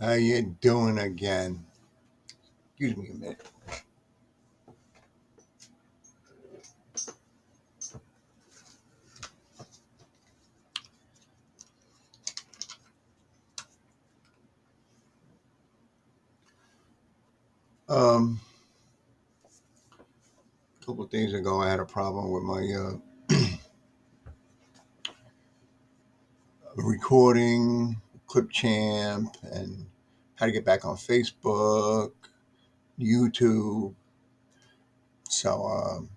How you doing again? Excuse me a minute. A couple of days ago, I had a problem with my recording, Clipchamp, and how to get back on Facebook, YouTube. So,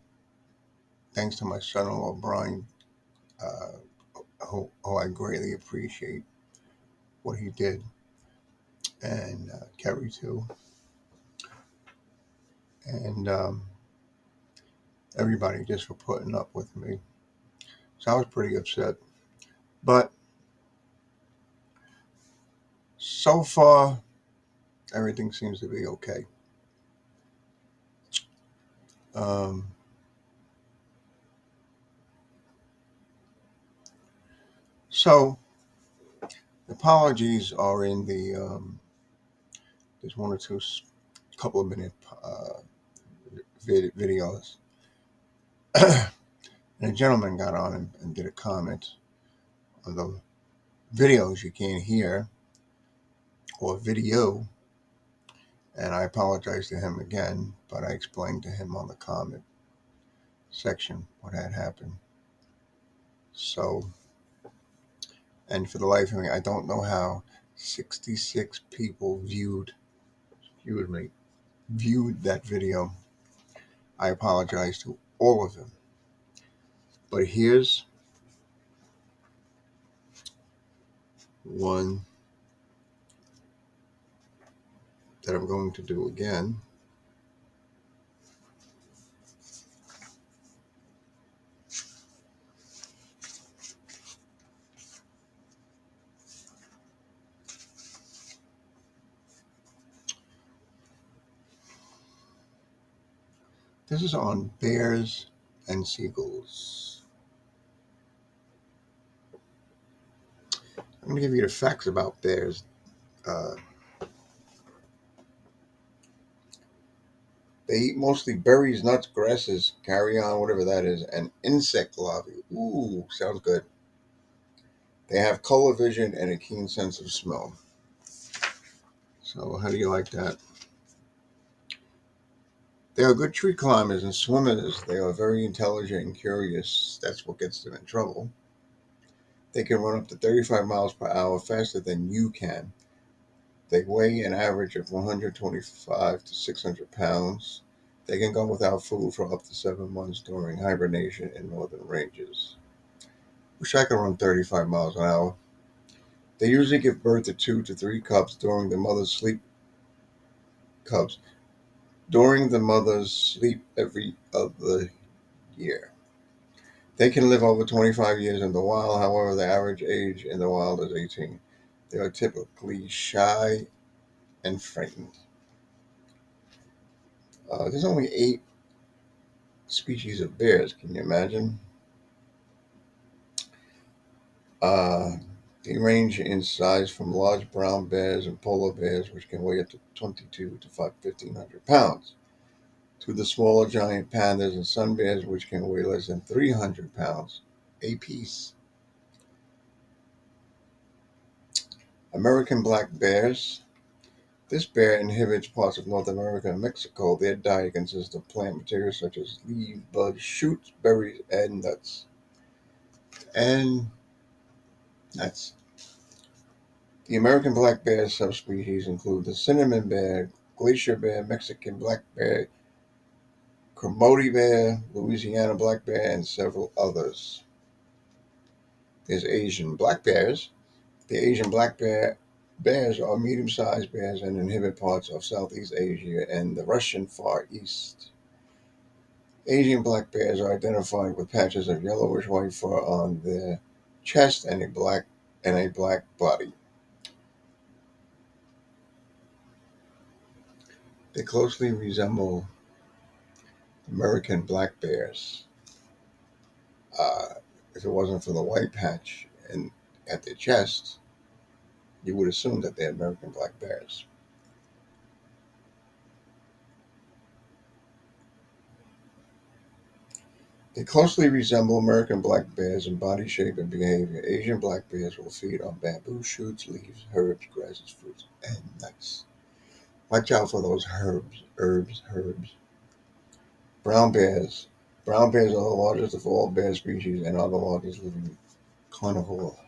thanks to my son-in-law Brian, uh, who I greatly appreciate what he did, and Kerry too, and everybody just for putting up with me. So I was pretty upset, but so far everything seems to be okay. Um, so apologies are in the there's one or two couple of minute videos. And a gentleman got on and did a comment on the videos you can't hear or video, and I apologized to him again, but I explained to him on the comment section what had happened. So, and for the life of me, I don't know how 66 people viewed that video. I apologize to all of them. But here's one that I'm going to do again. This is on bears and seagulls. I'm going to give you the facts about bears. Uh, they eat mostly berries, nuts, grasses, carrion, whatever that is, and insect larvae. Ooh, sounds good. They have color vision and a keen sense of smell. So, how do you like that? They are good tree climbers and swimmers. They are very intelligent and curious. That's what gets them in trouble. They can run up to 35 miles per hour faster than you can. They weigh an average of 125 to 600 pounds. They can go without food for up to 7 months during hibernation in northern ranges. Wish I could run 35 miles an hour. They usually give birth to 2 to 3 cubs during the mother's sleep. Cubs during the mother's sleep every other year. They can live over 25 years in the wild. However, the average age in the wild is 18. They are typically shy and frightened. There's only 8 species of bears. Can you imagine? Uh, they range in size from large brown bears and polar bears, which can weigh up to 22 to 1,500 pounds, to the smaller giant pandas and sun bears, which can weigh less than 300 pounds a piece. American black bears. This bear inhabits parts of North America and Mexico. Their diet consists of plant material such as leaves, buds, shoots, berries, and nuts. And nuts. The American black bear subspecies include the cinnamon bear, glacier bear, Mexican black bear, Kermode bear, Louisiana black bear, and several others. There's Asian black bears. The Asian black bears are medium-sized bears and inhabit parts of Southeast Asia and the Russian Far East. Asian black bears are identified with patches of yellowish-white fur on their chest and a black body. They closely resemble American black bears. Uh, if it wasn't for the white patch and at their chest, you would assume that they're American black bears. They closely resemble American black bears in body shape and behavior. Asian black bears will feed on bamboo shoots, leaves, herbs, grasses, fruits, and nuts. Watch out for those herbs. Brown bears. Brown bears are the largest of all bear species and are the largest living carnivore.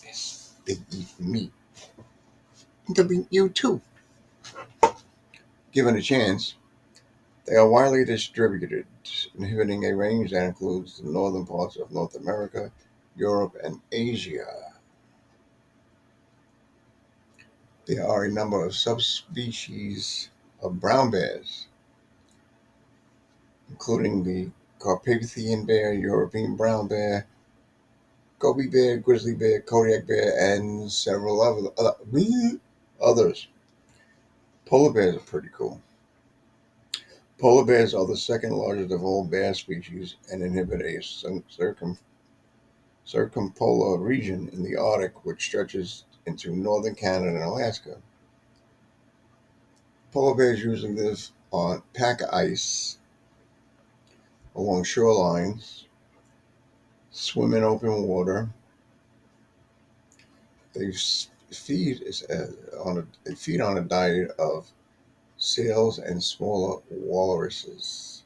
Yes, they eat meat. They'll eat you too. Given a chance, they are widely distributed, inhabiting a range that includes the northern parts of North America, Europe, and Asia. There are a number of subspecies of brown bears, including the Carpathian bear, European brown bear, Gobi bear, grizzly bear, Kodiak bear, and several others. Polar bears are pretty cool. Polar bears are the second largest of all bear species and inhabit a circumpolar region in the Arctic, which stretches into northern Canada and Alaska. Polar bears usually live on pack ice along shorelines, swim in open water. They feed on a diet of seals and smaller walruses.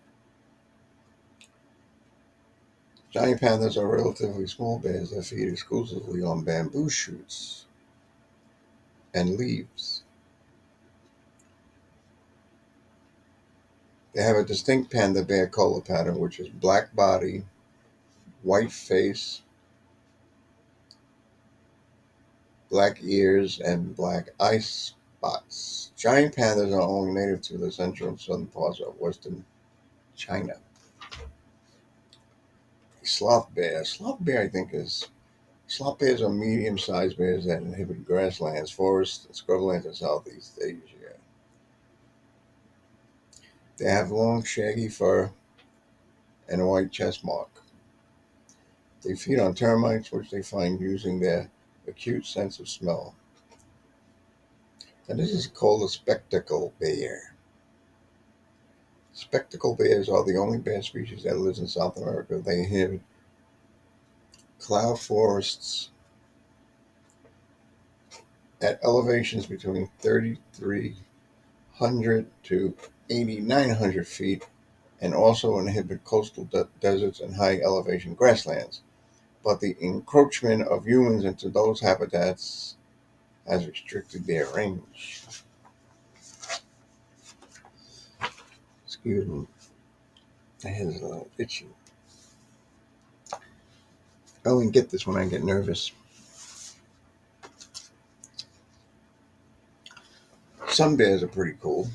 Giant pandas are relatively small bears that feed exclusively on bamboo shoots and leaves. They have a distinct panda bear color pattern, which is black body, white face, black ears, and black eye spots. Giant pandas are only native to the central and southern parts of western China. Sloth bear. Sloth bears are medium-sized bears that inhabit grasslands, forests, and scrublands in Southeast Asia. They have long, shaggy fur and a white chest mark. They feed on termites, which they find using their acute sense of smell. And this is called a spectacle bear. Spectacle bears are the only bear species that lives in South America. They inhabit cloud forests at elevations between 3,300 to 8,900 feet and also inhabit coastal deserts and high elevation grasslands. But the encroachment of humans into those habitats has restricted their range. Excuse me, my head is a little itchy. I only get this when I get nervous. Some bears are pretty cool.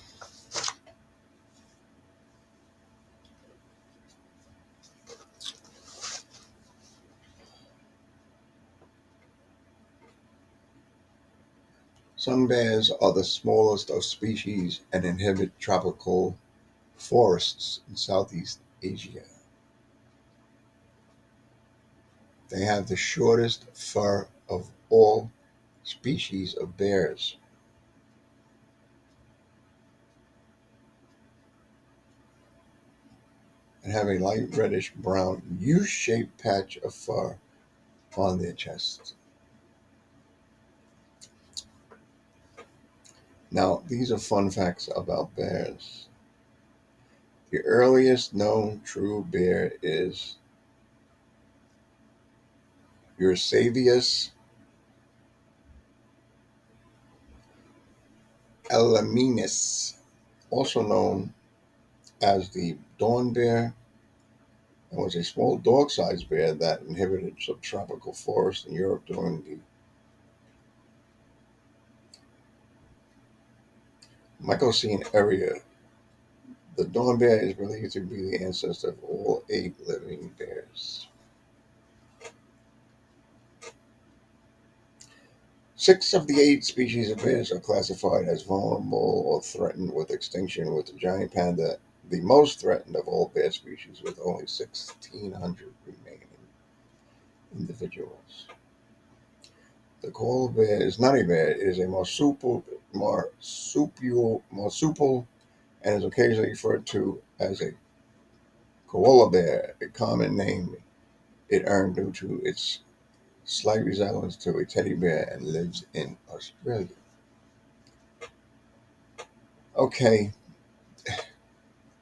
Some bears are the smallest of species and inhabit tropical forests in Southeast Asia. They have the shortest fur of all species of bears and have a light reddish brown U-shaped patch of fur on their chests. Now, these are fun facts about bears. The earliest known true bear is Eusebius elaminus, also known as the dawn bear, and was a small dog-sized bear that inhabited subtropical forests in Europe during the Miocene era. The dawn bear is believed to be the ancestor of all 8 living bears. 6 of the 8 species of bears are classified as vulnerable or threatened with extinction, with the giant panda the most threatened of all bear species, with only 1,600 remaining individuals. The koala bear is not a bear. It is a marsupial, and is occasionally referred to as a koala bear, a common name it earned due to its slight resemblance to a teddy bear and lives in Australia. Okay,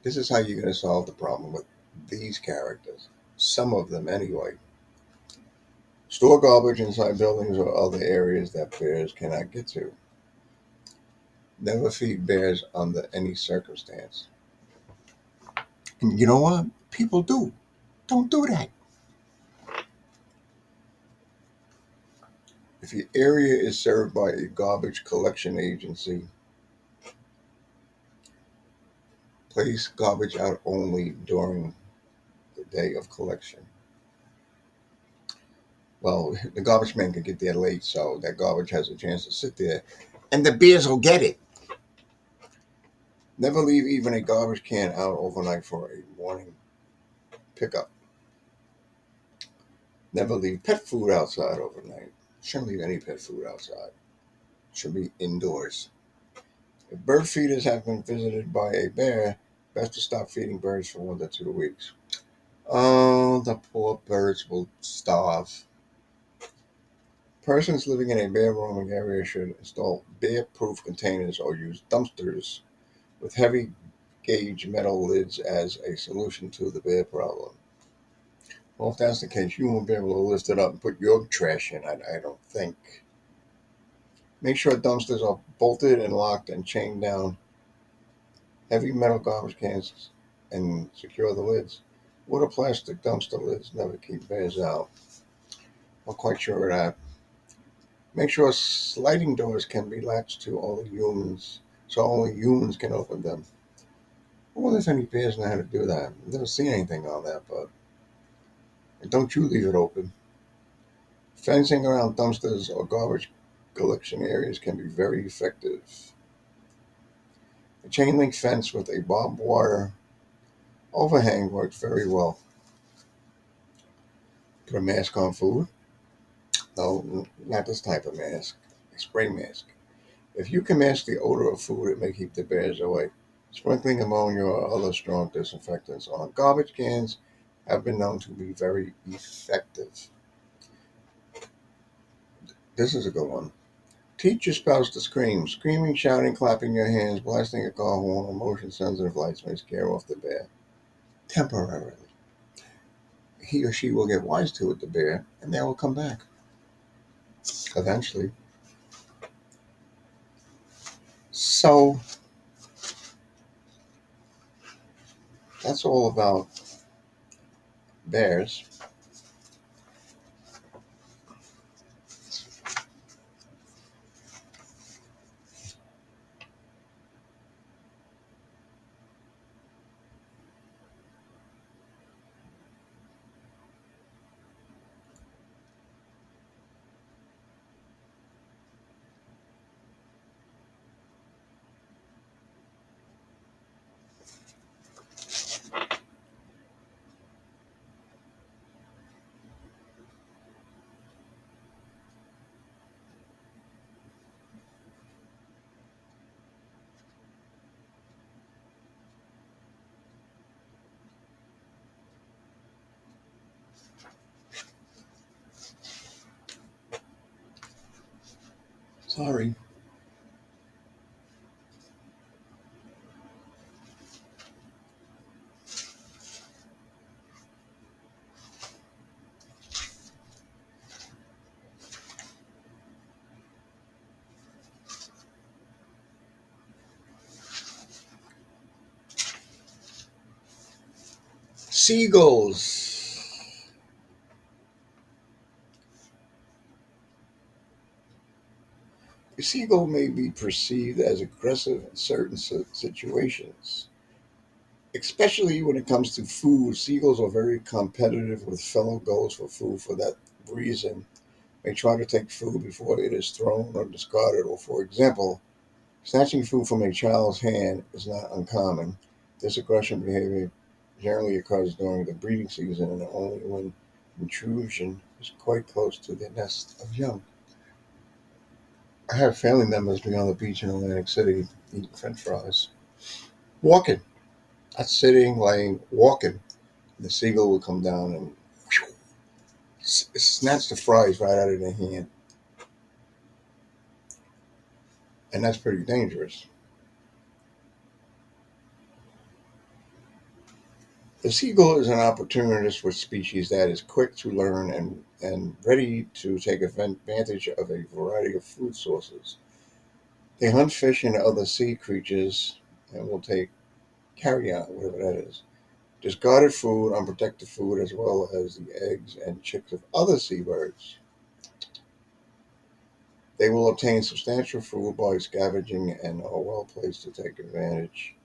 this is how you're going to solve the problem with these characters. Some of them, anyway. Store garbage inside buildings or other areas that bears cannot get to. Never feed bears under any circumstance. And you know what? People do. Don't do that. If your area is served by a garbage collection agency, place garbage out only during the day of collection. Well, the garbage man can get there late, so that garbage has a chance to sit there, and the bears will get it. Never leave even a garbage can out overnight for a morning pickup. Never leave pet food outside overnight. Shouldn't leave any pet food outside. Should be indoors. If bird feeders have been visited by a bear, best to stop feeding birds for 1 to 2 weeks. Oh, the poor birds will starve. Persons living in a bear roaming area should install bear-proof containers or use dumpsters with heavy gauge metal lids as a solution to the bear problem. Well, if that's the case, you won't be able to lift it up and put your trash in, I don't think. Make sure dumpsters are bolted and locked and chained down. Heavy metal garbage cans and secure the lids. Wood or plastic dumpster lids never keep bears out. I'm quite sure of that. Make sure sliding doors can be latched to only humans, so only humans can open them. I wonder if any bears know how to do that. I've never seen anything on that, but don't you leave it open. Fencing around dumpsters or garbage collection areas can be very effective. A chain link fence with a barbed wire overhang works very well. Put a mask on food. No, not this type of mask. A spray mask. If you can mask the odor of food, it may keep the bears away. Sprinkling ammonia or other strong disinfectants on garbage cans have been known to be very effective. This is a good one. Teach your spouse to scream. Screaming, shouting, clapping your hands, blasting a car horn, or motion sensitive lights may scare off the bear temporarily. He or she will get wise to it, the bear, and they will come back eventually. So that's all about bears. Sorry. Seagulls. A seagull may be perceived as aggressive in certain situations, especially when it comes to food. Seagulls are very competitive with fellow gulls for food. For that reason, they try to take food before it is thrown or discarded, or, for example, snatching food from a child's hand is not uncommon. This aggression behavior generally occurs during the breeding season and only when intrusion is quite close to the nest of young. I have family members be on the beach in Atlantic City eating French fries, walking, not sitting, laying, walking. The seagull would come down and snatch the fries right out of their hand, and that's pretty dangerous. The seagull is an opportunist with species that is quick to learn and ready to take advantage of a variety of food sources. They hunt fish and other sea creatures and will take carrion, whatever that is, discarded food, unprotected food, as well as the eggs and chicks of other seabirds. They will obtain substantial food by scavenging and are well placed to take advantage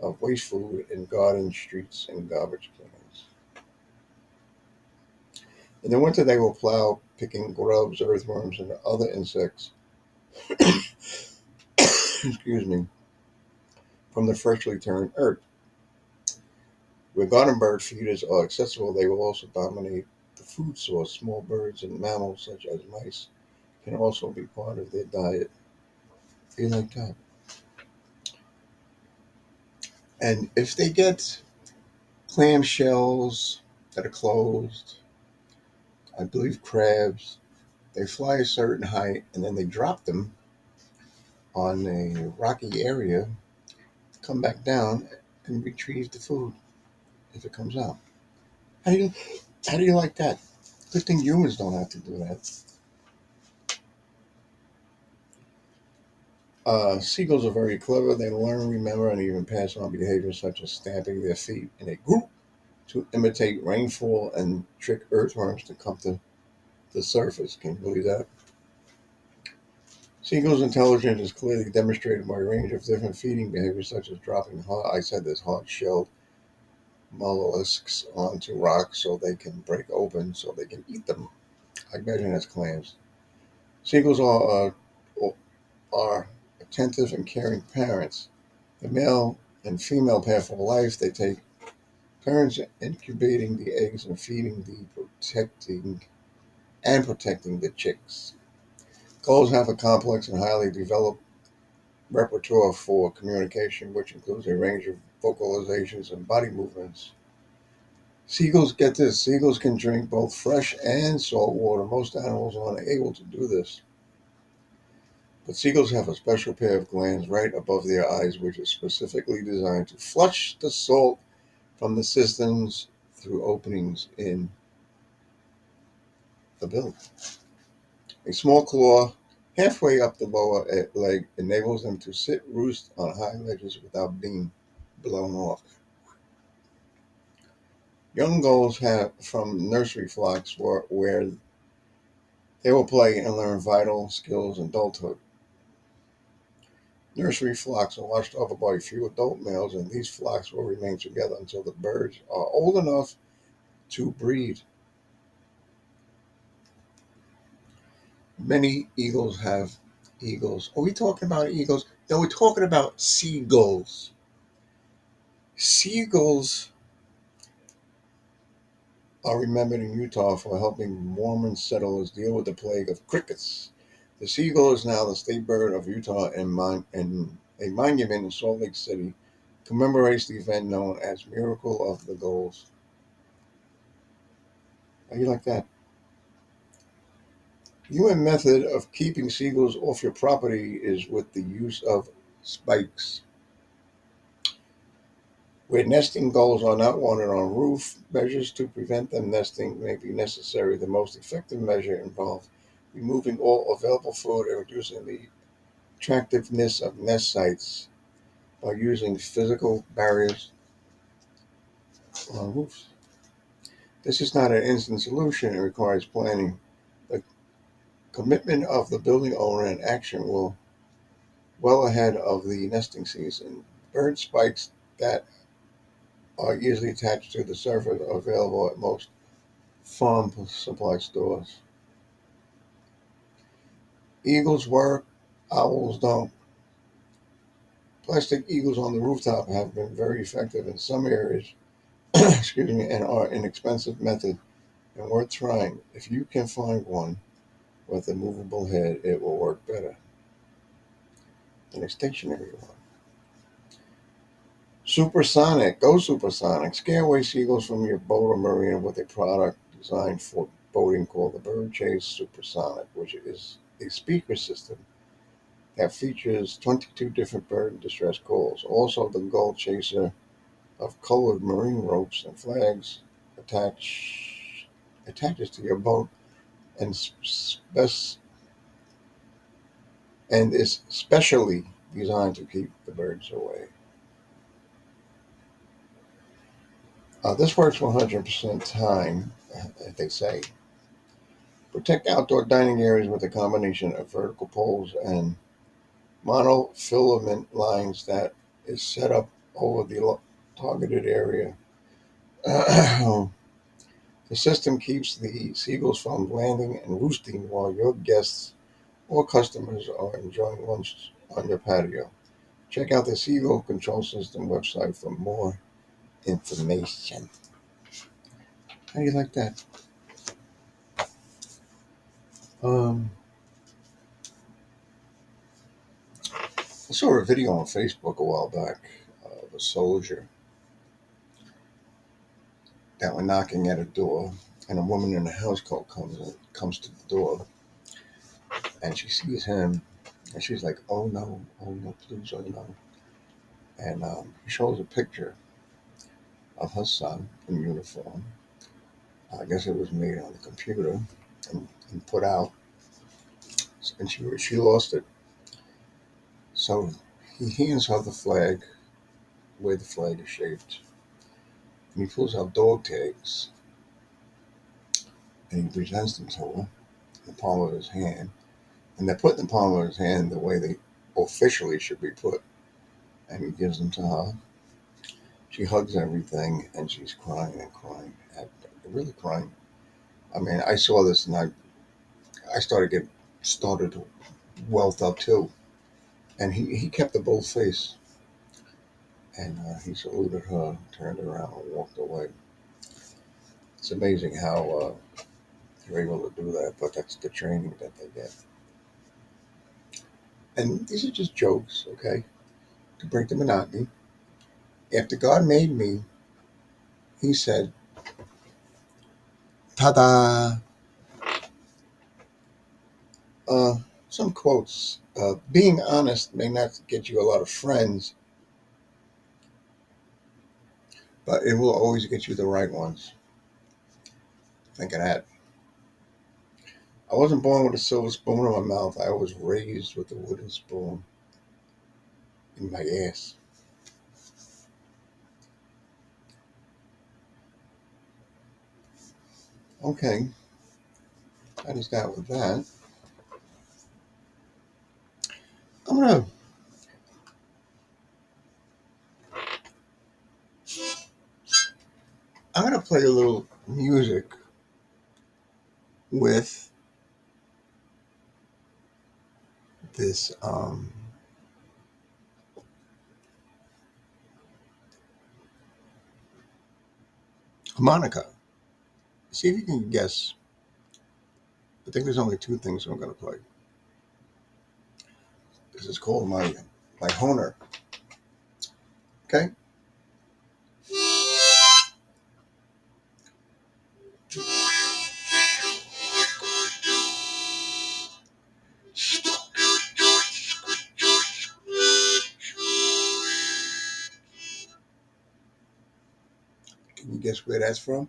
of waste food in gardens, streets, and garbage cans. In the winter, they will plow, picking grubs, earthworms, and other insects, excuse me, from the freshly turned earth. Where garden bird feeders are accessible, they will also dominate the food source. Small birds and mammals, such as mice, can also be part of their diet. Feel like that. And if they get clam shells that are closed, I believe crabs, they fly a certain height and then they drop them on a rocky area, come back down and retrieve the food if it comes out. How do you how do you like that? Good thing humans don't have to do that. Seagulls are very clever. They learn, remember, and even pass on behaviors such as stamping their feet in a group to imitate rainfall and trick earthworms to come to the surface. Can you believe that? Seagulls' intelligence is clearly demonstrated by a range of different feeding behaviors, such as dropping I said this hard-shelled mollusks onto rocks so they can break open, so they can eat them. I imagine that's clams. Seagulls are attentive and caring parents. The male and female pair for life. They take turns incubating the eggs and feeding the protecting the chicks. Gulls have a complex and highly developed repertoire for communication, which includes a range of vocalizations and body movements. Seagulls, get this, seagulls can drink both fresh and salt water. Most animals aren't able to do this. But seagulls have a special pair of glands right above their eyes, which is specifically designed to flush the salt from the systems through openings in the bill. A small claw halfway up the lower leg enables them to sit roost on high ledges without being blown off. Young gulls have from nursery flocks where they will play and learn vital skills in adulthood. Nursery flocks are watched over by a few adult males, and these flocks will remain together until the birds are old enough to breed. Many eagles have eagles. Are we talking about eagles? No, we're talking about seagulls. Seagulls are remembered in Utah for helping Mormon settlers deal with the plague of crickets. The seagull is now the state bird of Utah, and a monument in Salt Lake City commemorates the event known as Miracle of the Gulls. How do you like that? Human method of keeping seagulls off your property is with the use of spikes. Where nesting gulls are not wanted on roof, measures to prevent them nesting may be necessary. The most effective measure involves removing all available food and reducing the attractiveness of nest sites by using physical barriers on roofs. This is not an instant solution. It requires planning. The commitment of the building owner and action will well ahead of the nesting season. Bird spikes that are easily attached to the surface are available at most farm supply stores. Eagles work, owls don't. Plastic eagles on the rooftop have been very effective in some areas, excuse me, and are an inexpensive method and worth trying. If you can find one with a movable head, it will work better. and a stationary one. Supersonic, go supersonic. Scare away seagulls from your boat or marina with a product designed for boating called the Bird Chase Supersonic, which is a speaker system that features 22 different bird distress calls. Also, the Gull Chaser of colored marine ropes and flags attaches to your boat and and is specially designed to keep the birds away. This works 100% time, they say. Protect outdoor dining areas with a combination of vertical poles and monofilament lines that is set up over the targeted area. The system keeps the seagulls from landing and roosting while your guests or customers are enjoying lunch on your patio. Check out the Seagull Control System website for more information. How do you like that? Um, I saw a video on Facebook a while back of a soldier that were knocking at a door, and a woman in a house coat comes to the door, and she sees him, and she's like, oh no, please, oh no," and he shows a picture of her son in uniform. I guess it was made on the computer and put out, and she lost it. So he hands her the flag, the way the flag is shaped, and he pulls out dog tags, and he presents them to her in the palm of his hand. And they're put in the palm of his hand the way they officially should be put. And he gives them to her. She hugs everything, and she's crying and crying, and really crying. I mean, I saw this, and I started to welt up too. And he kept a bold face, and he saluted her, turned around, and walked away. It's amazing how they're able to do that, but that's the training that they get. And these are just jokes, okay, to break the monotony. After God made me, He said, "Ta-da!" Uh, some quotes. Being honest may not get you a lot of friends, but it will always get you the right ones. Think of that. I wasn't born with a silver spoon in my mouth. I was raised with a wooden spoon in my ass. Okay, that is that with that. I'm gonna I'm gonna play a little music with this harmonica. See if you can guess. I think there's only two things I'm gonna play. This is called my Honer. Okay. Can you guess where that's from?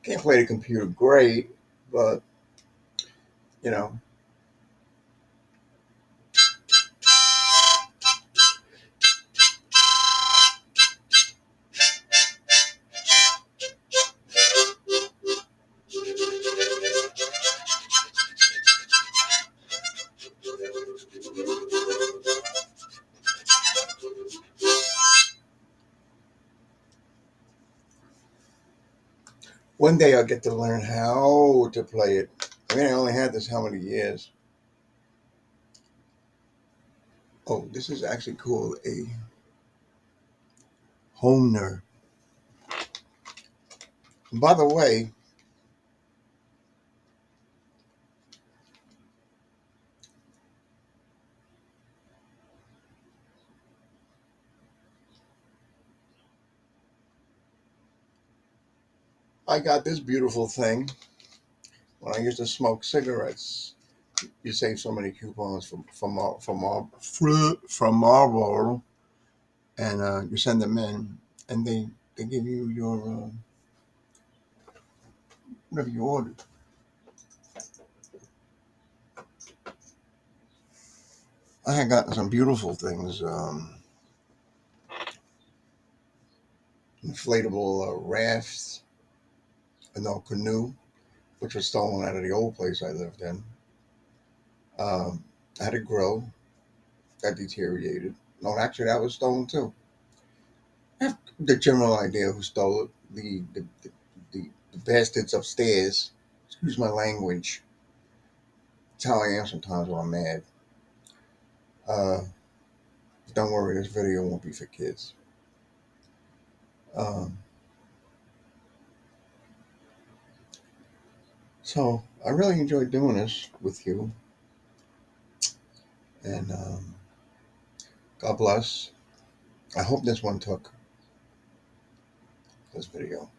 Can't play the computer great, but you know, One day I'll get to learn how to play it. I mean, I only had this how many years? Oh, this is actually called a Honer. By the way, I got this beautiful thing when I used to smoke cigarettes. You save so many coupons from Marlboro, and you send them in, and they give you your whatever you ordered. I had gotten some beautiful things, inflatable rafts, no canoe, which was stolen out of the old place I lived in. Um, I had a grill that deteriorated. No, actually, that was stolen too. I have the general idea who stole it. The bastards upstairs. Excuse my language. It's how I am sometimes when I'm mad. Uh, don't worry, this video won't be for kids. Um, so I really enjoyed doing this with you, and God bless. I hope this one took this video.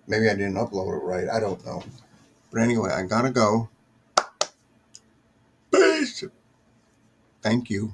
Maybe I didn't upload it right. I don't know. But anyway, I gotta go. Peace. Thank you.